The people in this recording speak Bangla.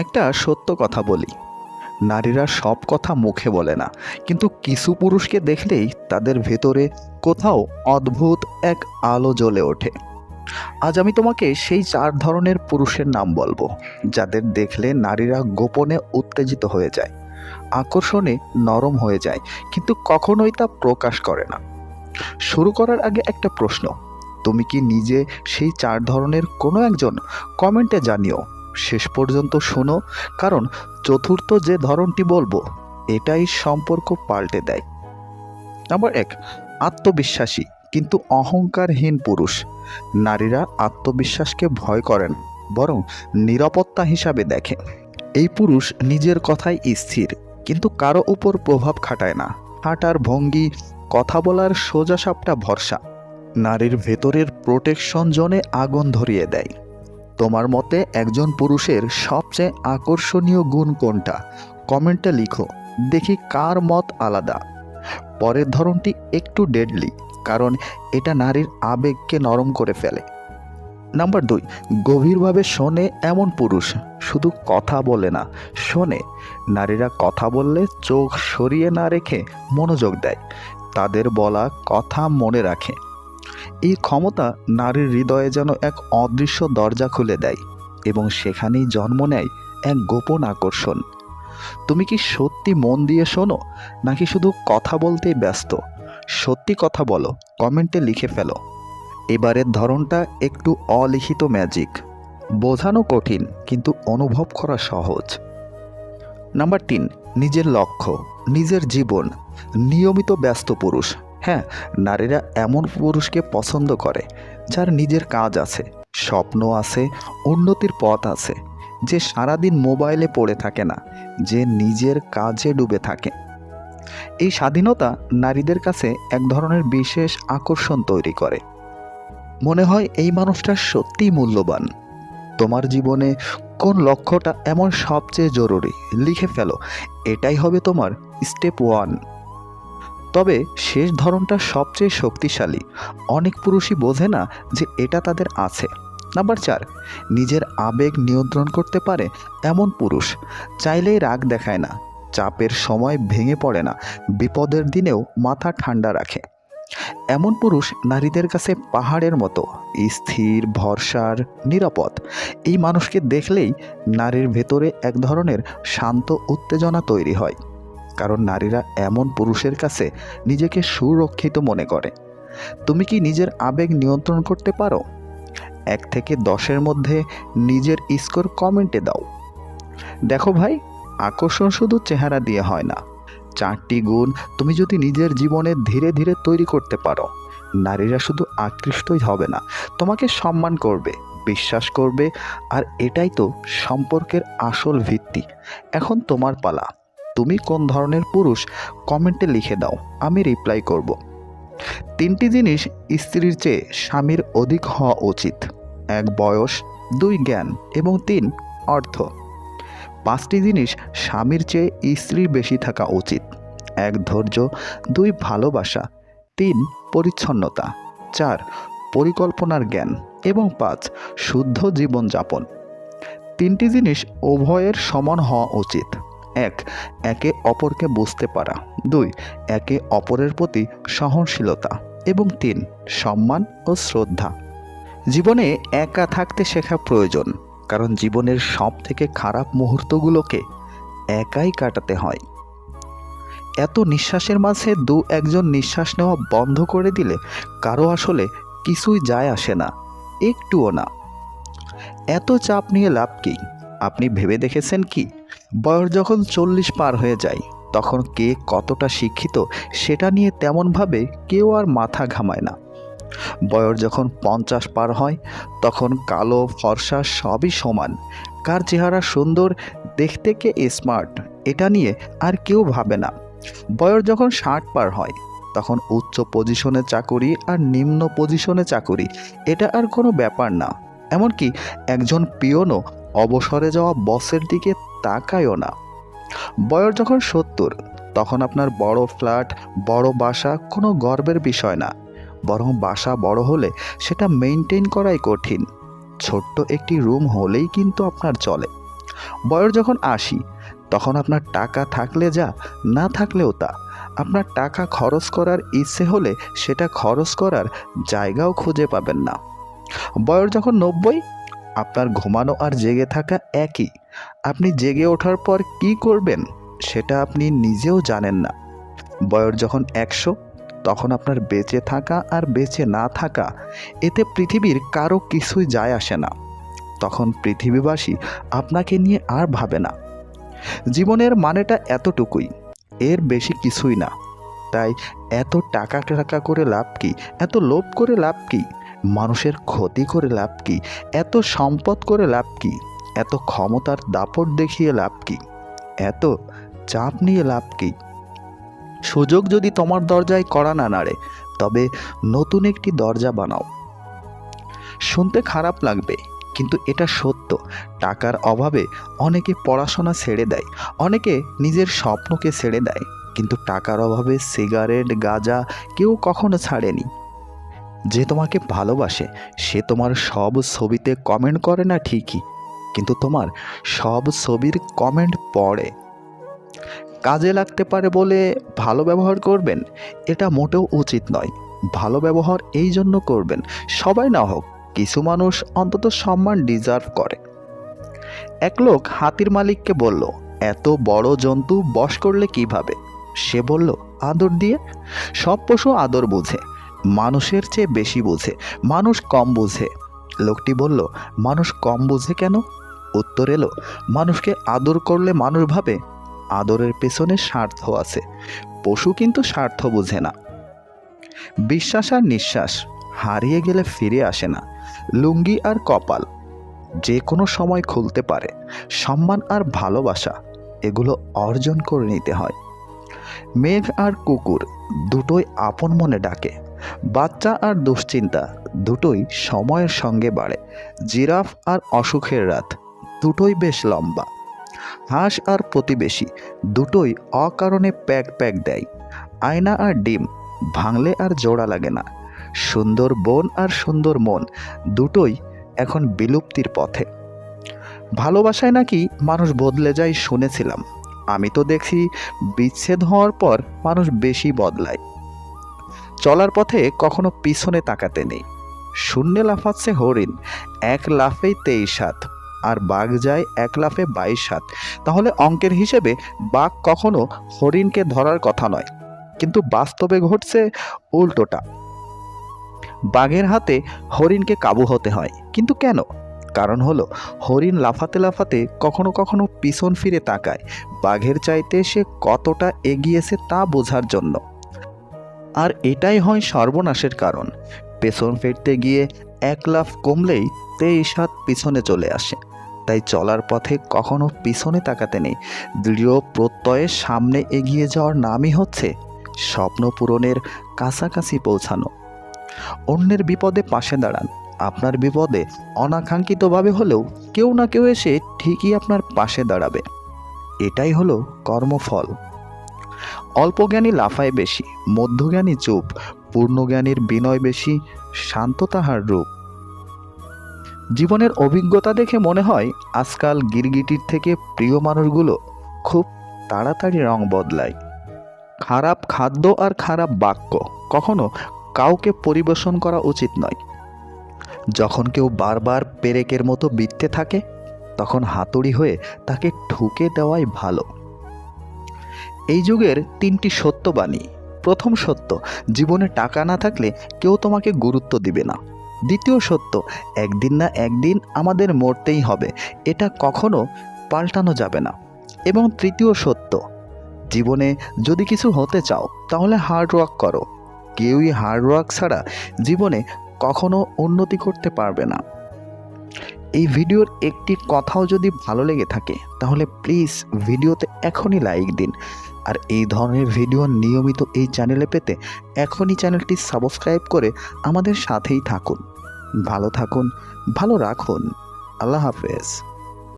একটা সত্য কথা বলি, নারীরা সব কথা মুখে বলে না, কিন্তু কিছু পুরুষকে দেখলেই তাদের ভেতরে কোথাও অদ্ভুত এক আলো জ্বলে ওঠে। আজ আমি তোমাকে সেই 4 ধরনের পুরুষের নাম বলবো, যাদের দেখলে নারীরা গোপনে উত্তেজিত হয়ে যায়, আকর্ষণে নরম হয়ে যায়, কিন্তু কখনোই তা প্রকাশ করে না। শুরু করার আগে একটা প্রশ্ন, তুমি কি নিজে সেই 4 ধরনের কোনো একজন? কমেন্টে জানিও। শেষ পর্যন্ত শোনো, কারণ চতুর্থ যে ধরনটি বলবো এটাই সম্পর্ক পাল্টে দেয়। নাম্বার 1, আত্মবিশ্বাসী কিন্তু অহংকারহীন পুরুষ। নারীরা আত্মবিশ্বাসকে ভয় করেন, বরং নিরাপত্তা হিসাবে দেখে। এই পুরুষ নিজের কথায় স্থির, কিন্তু কারো উপর প্রভাব খাটায় না। হাঁটার ভঙ্গি, কথা বলার সোজাসাপটা ভরসা নারীর ভেতরের প্রোটেকশন জোনে আগুন ধরিয়ে দেয়। তোমার মতে একজন পুরুষের সবচেয়ে আকর্ষণীয় গুণ কোনটা? কমেন্টে লিখো, দেখি কার মত আলাদা। পরের ধরনটি একটু ডেডলি, কারণ এটা নারীর আবেগকে নরম করে ফেলে। নাম্বার 2, গভীরভাবে শোনে এমন পুরুষ। শুধু কথা বলে না, শোনে। নারীরা কথা বললে চোখ সরিয়ে না রেখে মনোযোগ দেয়, তাদের বলা কথা মনে রাখে। এই ক্ষমতা নারীর হৃদয়ে যেন এক অদৃশ্য দরজা খুলে দেয়, এবং সেখানেই জন্ম নেয় এক গোপন আকর্ষণ। তুমি কি সত্যি মন দিয়ে শোনো, নাকি শুধু কথা বলতেই ব্যস্ত? সত্যি কথা বলো, কমেন্টে লিখে ফেলো। এবারের ধরনটা একটু অলিখিত ম্যাজিক, বোঝানো কঠিন কিন্তু অনুভব করা সহজ। নাম্বার 3, নিজের লক্ষ্য, নিজের জীবন, নিয়মিত ব্যস্ত পুরুষ। হ্যাঁ, নারীরা এমন পুরুষকে পছন্দ করে যার নিজের কাজ আছে, স্বপ্ন আছে, উন্নতির পথ আছে, যে সারাদিন মোবাইলে পড়ে থাকে না, যে নিজের কাজে ডুবে থাকে। এই স্বাধীনতা নারীদের কাছে এক ধরনের বিশেষ আকর্ষণ তৈরি করে। মনে হয় এই মানুষটা সত্যিই মূল্যবান। তোমার জীবনে কোন লক্ষ্যটা এমন সবচেয়ে জরুরি? লিখে ফেলো, এটাই হবে তোমার স্টেপ 1। তবে শেষ ধরনটা সবচেয়ে শক্তিশালী। অনেক পুরুষই বোঝে না যে এটা তাদের আছে। নাম্বার 4, নিজের আবেগ নিয়ন্ত্রণ করতে পারে এমন পুরুষ। চাইলেই রাগ দেখায় না, চাপের সময় ভেঙে পড়ে না, বিপদের দিনেও মাথা ঠান্ডা রাখে। এমন পুরুষ নারীদের কাছে পাহাড়ের মতো স্থির, ভরসার, নিরাপদ। এই মানুষকে দেখলেই নারীর ভেতরে এক ধরনের শান্ত উত্তেজনা তৈরি হয়, কারণ নারীরা এমন পুরুষের কাছে নিজেকে সুরক্ষিত মনে করে। তুমি কি নিজের আবেগ নিয়ন্ত্রণ করতে পারো? 1 থেকে 10-এর মধ্যে নিজের স্কোর কমেন্টে দাও। দেখো ভাই, আকর্ষণ শুধু চেহারা দিয়ে হয় না। 4টি গুণ তুমি যদি নিজের জীবনে ধীরে ধীরে তৈরি করতে পারো, নারীরা শুধু আকৃষ্টই হবে না, তোমাকে সম্মান করবে, বিশ্বাস করবে। আর এটাই তো সম্পর্কের আসল ভিত্তি। এখন তোমার পালা। তুমি কোন ধরনের পুরুষ কমেন্টে লিখে দাও, আমি রিপ্লাই করব। 3টি জিনিস স্ত্রীর চেয়ে স্বামীর অধিক হওয়া উচিত: 1, বয়স; 2, জ্ঞান; এবং 3, অর্থ। 5টি জিনিস স্বামীর চেয়ে স্ত্রীর বেশি থাকা উচিত: 1, ধৈর্য; 2, ভালোবাসা; 3, পরিচ্ছন্নতা; 4, পরিকল্পনার জ্ঞান; এবং 5, শুদ্ধ জীবনযাপন। 3টি জিনিস উভয়ের সমান হওয়া উচিত: 1, একে অপরকে বুঝতে পারা; 2, একে অপরের প্রতি সহনশীলতা; এবং 3, সম্মান ও শ্রদ্ধা। জীবনে একা থাকতে শেখা প্রয়োজন, কারণ জীবনের সব থেকে খারাপ মুহূর্তগুলোকে একাই কাটাতে হয়। এত নিঃশ্বাসের মাঝে 2-1 জন নিঃশ্বাস নেওয়া বন্ধ করে দিলে কারো আসলে কিছুই যায় আসে না, একটুও না। এত চাপ নিয়ে লাভ কি? আপনি ভেবে দেখেছেন কি, বয়স যখন 40 পার হয়ে যায়, তখন কে কতটা শিক্ষিত সেটা নিয়ে তেমনভাবে কেউ আর মাথা ঘামায় না। বয়স যখন 50 পার হয়, তখন কালো ফর্সা সবই সমান। কার চেহারা সুন্দর, দেখতে কে স্মার্ট, এটা নিয়ে আর কেউ ভাবে না। বয়স যখন 60 পার হয়, তখন উচ্চ পজিশনে চাকুরি আর নিম্ন পজিশনে চাকুরি এটা আর কোনো ব্যাপার না। এমনকি একজন পিয়নও অবসরে যাওয়া বসের দিকে তাকায়ও না। বয়স যখন 70, তখন আপনার বড় ফ্ল্যাট, বড় বাসা কোনো গর্বের বিষয় না, বরং বাসা বড় হলে সেটা মেইনটেইন করাই কঠিন। ছোট্ট একটি রুম হলেই কিন্তু আপনার চলে। বয়স যখন ৮০, তখন আপনার টাকা থাকলে যা, না থাকলেও তা। আপনার টাকা খরচ করার ইচ্ছে হলে সেটা খরচ করার জায়গাও খুঁজে পাবেন না। বয়স যখন ৯০, আপনার ঘুমানো আর জেগে থাকা একই। আপনি জেগে ওঠার পর কি করবেন সেটা আপনি নিজেও জানেন না। বয়স যখন ১০০, তখন আপনার বেঁচে থাকা আর বেঁচে না থাকা, এতে পৃথিবীর কারো কিছুই যায় আসে না। তখন পৃথিবীবাসী আপনাকে নিয়ে আর ভাবে না। জীবনের মানেটা এতটুকুই, এর বেশি কিছুই না। তাই এত টাকা টাকা করে লাভ কি, এত লোভ করে লাভ কি, মানুষের ক্ষতি করে লাভ কি, এত সম্পদ করে লাভ কি, এত ক্ষমতার দাপট দেখিয়ে লাভ কি, এত চাপ নিয়ে লাভ কি? সুযোগ যদি তোমার দরজায় কড়া না নাড়ে, তবে নতুন একটি দরজা বানাও। শুনতে খারাপ লাগবে, কিন্তু এটা সত্য। টাকার অভাবে অনেকে পড়াশোনা ছেড়ে দেয়, অনেকে নিজের স্বপ্নকে ছেড়ে দেয়, কিন্তু টাকার অভাবে সিগারেট, গাঁজা কেউ কখনো ছাড়েনি। যে তোমাকে ভালোবাসে সে তোমার সব ছবিতে কমেন্ট করে না ঠিকই, কিন্তু তোমার সব ছবির কমেন্ট পড়ে। কাজে লাগতে পারে বলে ভালো ব্যবহার করবেন, এটা মোটেও উচিত নয়। ভালো ব্যবহার এই জন্য করবেন, সবাই না হোক, কিছু মানুষ অন্তত সম্মান ডিজার্ভ করে। এক লোক হাতির মালিককে বলল, এত বড় জন্তু বশ করলে কিভাবে? সে বলল, আদর দিয়ে। সব পশু আদর বোঝে, মানুষের চেয়ে বেশি বোঝে, মানুষ কম বোঝে। লোকটি বলল, মানুষ কম বোঝে কেন? উত্তর এলো, মানুষকে আদর করলে মানুষ ভাবে আদরের পেছনে স্বার্থ আছে, পশু কিন্তু স্বার্থ বোঝে না। বিশ্বাস আর নিঃশ্বাস হারিয়ে গেলে ফিরে আসে না। লুঙ্গি আর কপাল যে কোনো সময় খুলতে পারে। সম্মান আর ভালোবাসা এগুলো অর্জন করে নিতে হয়। মেঘ আর কুকুর দুটোই আপন মনে ডাকে। বাচ্চা আর দুশ্চিন্তা দুটোই সময়ের সঙ্গে বাড়ে। জিরাফ আর অসুখের রাত দুটোই বেশ লম্বা। হাঁস আর প্রতিবেশী দুটোই অকারণে প্যাক প্যাক দেয়। আয়না আর ডিম ভাঙলে আর জোড়া লাগে না। সুন্দর বোন আর সুন্দর মন দুটোই এখন বিলুপ্তির পথে। ভালোবাসায় নাকি মানুষ বদলে যায় শুনেছিলাম, আমি তো দেখছি বিচ্ছেদ হওয়ার পর মানুষ বেশি বদলায়। চলার পথে কখনো পিছনে তাকাতে নেই। শূন্যে লাফাচ্ছে হরিণ, এক লাফেই 23 হাত, আর বাঘ যায় এক লাফে 22 হাত। তাহলে অঙ্কের হিসেবে বাঘ কখনো হরিণকে ধরার কথা নয়, কিন্তু বাস্তবে ঘটছে উল্টোটা। বাঘের হাতে হরিণকে কাবু হতে হয়, কিন্তু কেন? কারণ হলো হরিণ লাফাতে লাফাতে কখনো কখনো পিছন ফিরে তাকায়, বাঘের চাইতে সে কতটা এগিয়েছে তা বোঝার জন্য। আর এটাই হয় সর্বনাশের কারণ। পেছন ফিরতে গিয়ে এক লাফ কমলেই 23 হাত পিছনে চলে আসে। তাই চলার পথে কখনো পিছনে তাকাতে নেই। দৃঢ় প্রত্যয়ে সামনে এগিয়ে যাওয়ার নামই হচ্ছে স্বপ্ন পূরণের কাছাকাছি পৌঁছানো। অন্যের বিপদে পাশে দাঁড়ান। আপনার বিপদে অনাকাঙ্ক্ষিতভাবে হলেও কেউ না কেউ এসে ঠিকই আপনার পাশে দাঁড়াবে। এটাই হলো কর্মফল। অল্পজ্ঞানী লাফায় বেশি, মধ্যজ্ঞানী চুপ, পূর্ণজ্ঞানীর বিনয় বেশি, শান্ত তাহার রূপ। জীবনের অভিজ্ঞতা দেখে মনে হয় আজকাল গিরগিটির থেকে প্রিয় মানুষগুলো খুব তাড়াতাড়ি রং বদলায়। খারাপ খাদ্য আর খারাপ বাক্য কখনো কাউকে পরিবেশন করা উচিত নয়। যখন কেউ বারবার পেরেকের মতো বিঁধতে থাকে, তখন হাতুড়ি হয়ে তাকে ঠুকে দেওয়াই ভালো। এই যুগের 3টি সত্যবাণী। প্রথম সত্য, জীবনে টাকা না থাকলে কেউ তোমাকে গুরুত্ব দিবে না। দ্বিতীয় সত্য, একদিন না একদিন আমাদের মরতেই হবে, এটা কখনো পাল্টানো যাবে না। এবং তৃতীয় সত্য, জীবনে যদি কিছু হতে চাও তাহলে হার্ড ওয়ার্ক করো। কেউই হার্ড ওয়ার্ক ছাড়া জীবনে কখনো উন্নতি করতে পারবে না। এই ভিডিওর একটি কথাও যদি ভালো লেগে থাকে তাহলে প্লিজ ভিডিওতে এখনই লাইক দিন। আর এই ধরনের ভিডিও নিয়মিত এই চ্যানেলে পেতে এখনই চ্যানেলটি সাবস্ক্রাইব করে আমাদের সাথেই থাকুন। ভালো থাকুন, ভালো রাখুন। আল্লাহ হাফেজ।